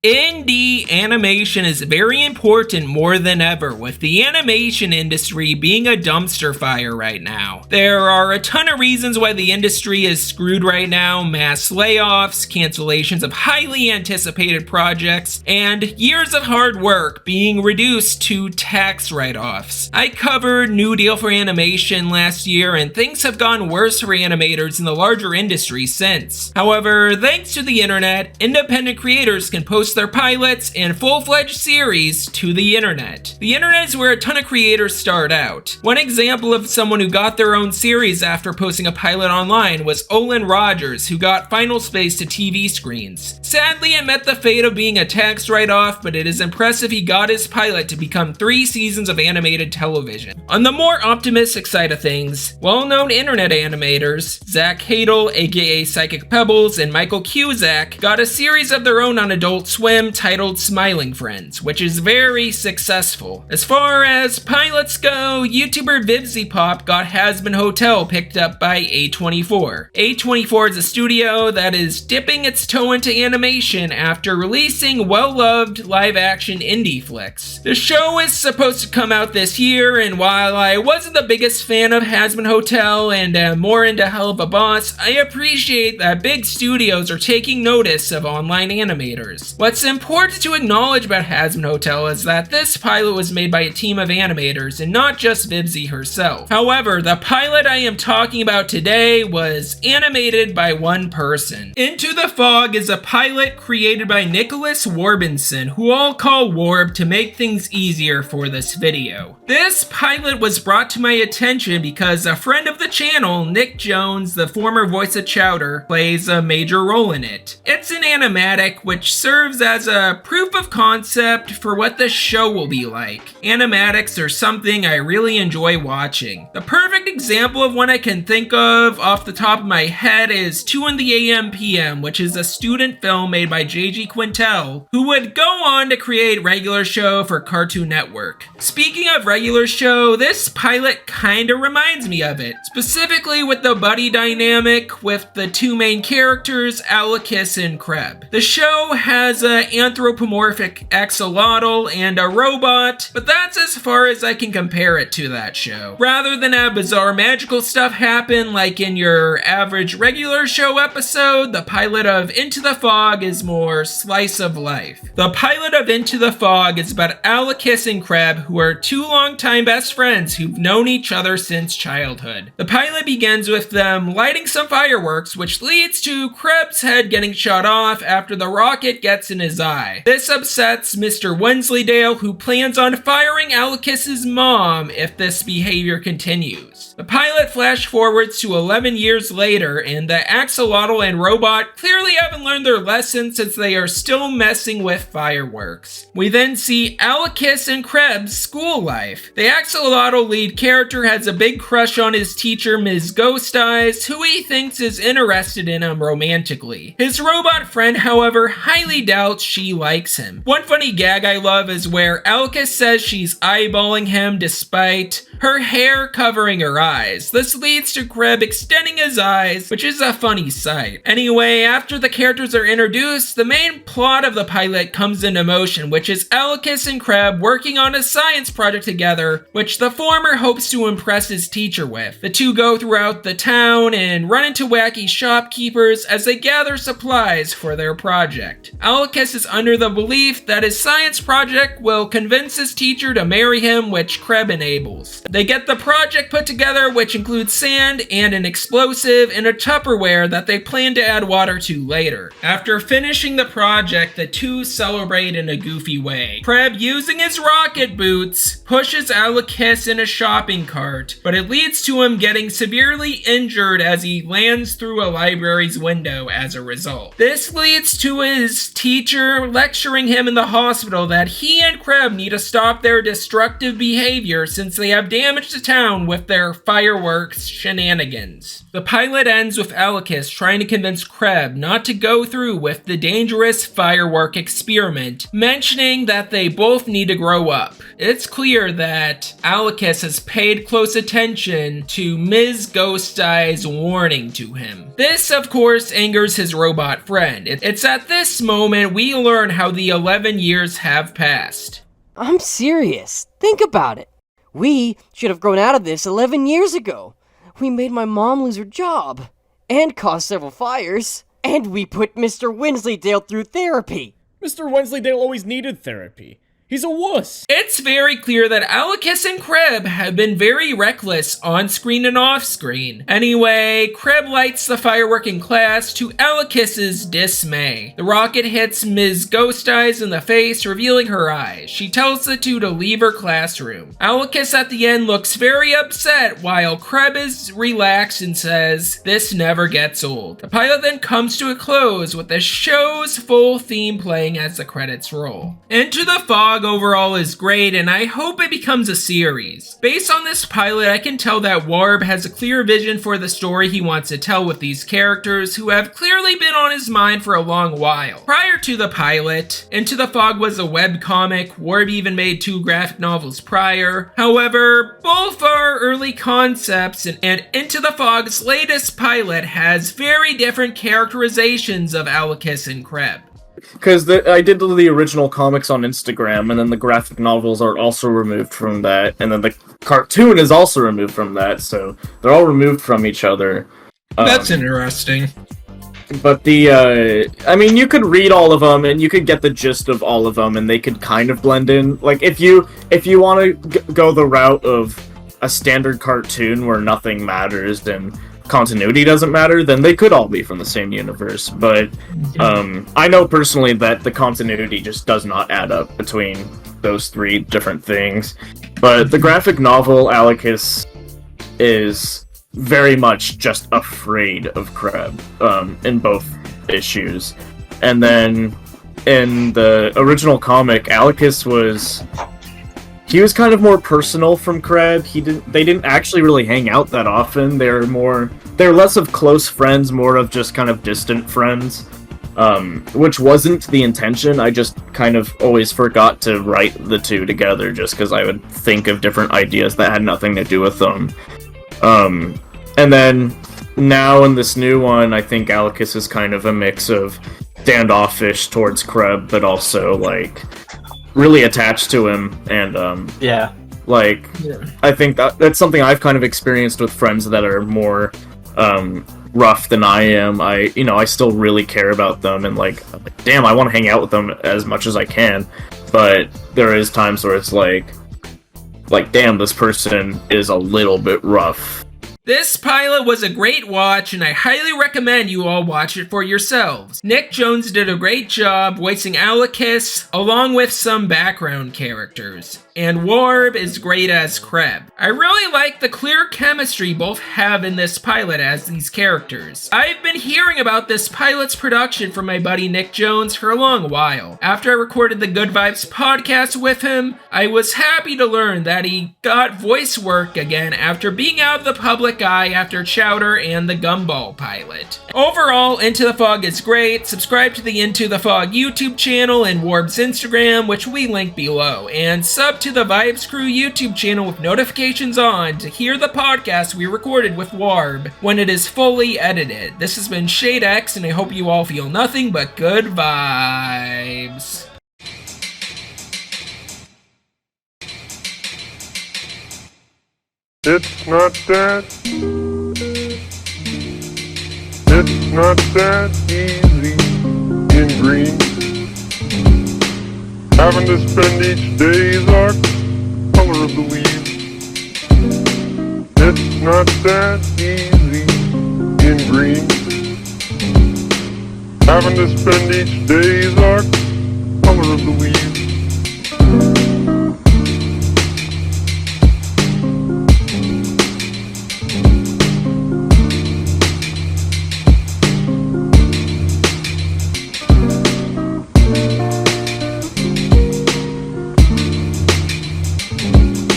Indie animation is very important more than ever, with the animation industry being a dumpster fire right now. There are a ton of reasons why the industry is screwed right now: mass layoffs, cancellations of highly anticipated projects, and years of hard work being reduced to tax write-offs. I covered New Deal for animation last year, and things have gone worse for animators in the larger industry since. However, thanks to the internet, independent creators can post their pilots and full-fledged series to the internet. The internet is where a ton of creators start out. One example of someone who got their own series after posting a pilot online was Olin Rogers, who got Final Space to TV screens. Sadly, it met the fate of being a tax write-off, but it is impressive he got his pilot to become 3 seasons of animated television. On the more optimistic side of things, well-known internet animators, Zach Hadel, aka Psychic Pebbles, and Michael Cusack, got a series of their own on Adult Swim titled Smiling Friends, which is very successful. As far as pilots go, YouTuber VibzePop got Hazbin Hotel picked up by A24. A24 is a studio that is dipping its toe into animation after releasing well-loved live-action indie flicks. The show is supposed to come out this year, and while I wasn't the biggest fan of Hazbin Hotel and am more into Hell of a Boss, I appreciate that big studios are taking notice of online animators. What's important to acknowledge about Hazbin Hotel is that this pilot was made by a team of animators and not just Vibzy herself. However, the pilot I am talking about today was animated by one person. Into the Fog is a pilot created by Nicholas Warbinson, who I'll call Warb to make things easier for this video. This pilot was brought to my attention because a friend of the channel, Nick Jones, the former voice of Chowder, plays a major role in it. It's an animatic which serves as a proof of concept for what the show will be like. Animatics are something I really enjoy watching. The perfect example of one I can think of off the top of my head is 2 in the AM PM, which is a student film made by J.G. Quintel, who would go on to create Regular Show for Cartoon Network. Speaking of Regular Show, this pilot kinda reminds me of it, specifically with the buddy dynamic with the 2 main characters, Alicus and Kreb. The show has an anthropomorphic axolotl and a robot, but that's as far as I can compare it to that show. Rather than have bizarre magical stuff happen like in your average Regular Show episode, the pilot of Into the Fog is more slice of life. The pilot of Into the Fog is about Alicus and Kreb, who are 2 longtime best friends who've known each other since childhood. The pilot begins with them lighting some fireworks, which leads to Kreb's head getting shot off after the rocket gets in his eye. This upsets Mr. Wensleydale, who plans on firing Alicus's mom if this behavior continues. The pilot flash forwards to 11 years later, and the axolotl and robot clearly haven't learned their lesson since they are still messing with fireworks. We then see Alicus and Kreb's school life. The axolotl lead character has a big crush on his teacher, Ms. Ghost Eyes, who he thinks is interested in him romantically. His robot friend, however, highly doubts she likes him. One funny gag I love is where Alicus says she's eyeballing him despite her hair covering her eyes. This leads to Kreb extending his eyes, which is a funny sight. Anyway, after the characters are introduced, the main plot of the pilot comes into motion, which is Alicus and Kreb working on a science project together, which the former hopes to impress his teacher with. The 2 go throughout the town and run into wacky shopkeepers as they gather supplies for their project. Alicus is under the belief that his science project will convince his teacher to marry him, which Kreb enables. They get the project put together, which includes sand and an explosive in a Tupperware that they plan to add water to later. After finishing the project, the 2 celebrate in a goofy way. Kreb, using his rocket boots, pushes Alicus in a shopping cart, but it leads to him getting severely injured as he lands through a library's window as a result. This leads to his teacher lecturing him in the hospital that he and Kreb need to stop their destructive behavior since they have damaged the town with their fireworks shenanigans. The pilot ends with Alicus trying to convince Kreb not to go through with the dangerous firework experiment, mentioning that they both need to grow up. It's clear that Alicus has paid close attention to Ms. Ghost Eye's warning to him. This, of course, angers his robot friend. It's at this moment we learn how the 11 years have passed. I'm serious. Think about it. We should have grown out of this 11 years ago. We made my mom lose her job, and caused several fires, and we put Mr. Wensleydale through therapy. Mr. Wensleydale always needed therapy. He's a wuss. It's very clear that Alicus and Kreb have been very reckless on screen and off screen. Anyway, Kreb lights the firework in class to Alicus's dismay. The rocket hits Ms. Ghost Eyes in the face, revealing her eyes. She tells the two to leave her classroom. Alicus at the end looks very upset, while Kreb is relaxed and says, "This never gets old." The pilot then comes to a close with the show's full theme playing as the credits roll. Into the Fog overall is great, and I hope it becomes a series. Based on this pilot, I can tell that Warb has a clear vision for the story he wants to tell with these characters who have clearly been on his mind for a long while. Prior to the pilot, Into the Fog was a webcomic. Warb even made 2 graphic novels prior. However, both are early concepts, and Into the Fog's latest pilot has very different characterizations of Alicus and Kreb. Because I did the original comics on Instagram, and then the graphic novels are also removed from that, and then the cartoon is also removed from that, so they're all removed from each other. That's interesting. But I mean, you could read all of them, and you could get the gist of all of them, and they could kind of blend in. Like, if you want to go the route of a standard cartoon where nothing matters, then continuity doesn't matter, then they could all be from the same universe. But I know personally that the continuity just does not add up between those 3 different things. But the graphic novel, Alicus is very much just afraid of Kreb in both issues. And then in the original comic, Alicus was kind of more personal from Kreb. They didn't actually really hang out that often. They're less of close friends, more of just kind of distant friends, which wasn't the intention. I just kind of always forgot to write the 2 together just because I would think of different ideas that had nothing to do with them. And then now in this new one, I think Alicus is kind of a mix of standoffish towards Kreb, but also like really attached to him, and I think that's something I've kind of experienced with friends that are more rough than I am. I still really care about them, and I'm like, damn, I want to hang out with them as much as I can, but there is times where it's like damn, this person is a little bit rough. This pilot was a great watch, and I highly recommend you all watch it for yourselves. Nick Jones did a great job voicing Alicus, along with some background characters. And Warb is great as Kreb. I really like the clear chemistry both have in this pilot as these characters. I've been hearing about this pilot's production from my buddy Nick Jones for a long while. After I recorded the Good Vibez podcast with him, I was happy to learn that he got voice work again after being out of the public eye after Chowder and the Gumball pilot. Overall, Into the Fog is great. Subscribe to the Into the Fog YouTube channel and Warb's Instagram, which we link below, and sub to the Vibez Crew YouTube channel with notifications on to hear the podcast we recorded with Warb when it is fully edited. This has been ShadeX, and I hope you all feel nothing but good vibes. It's not that easy in green. Having to spend each day the color of the leaves. It's not that easy in green. Having to spend each day the color of the leaves.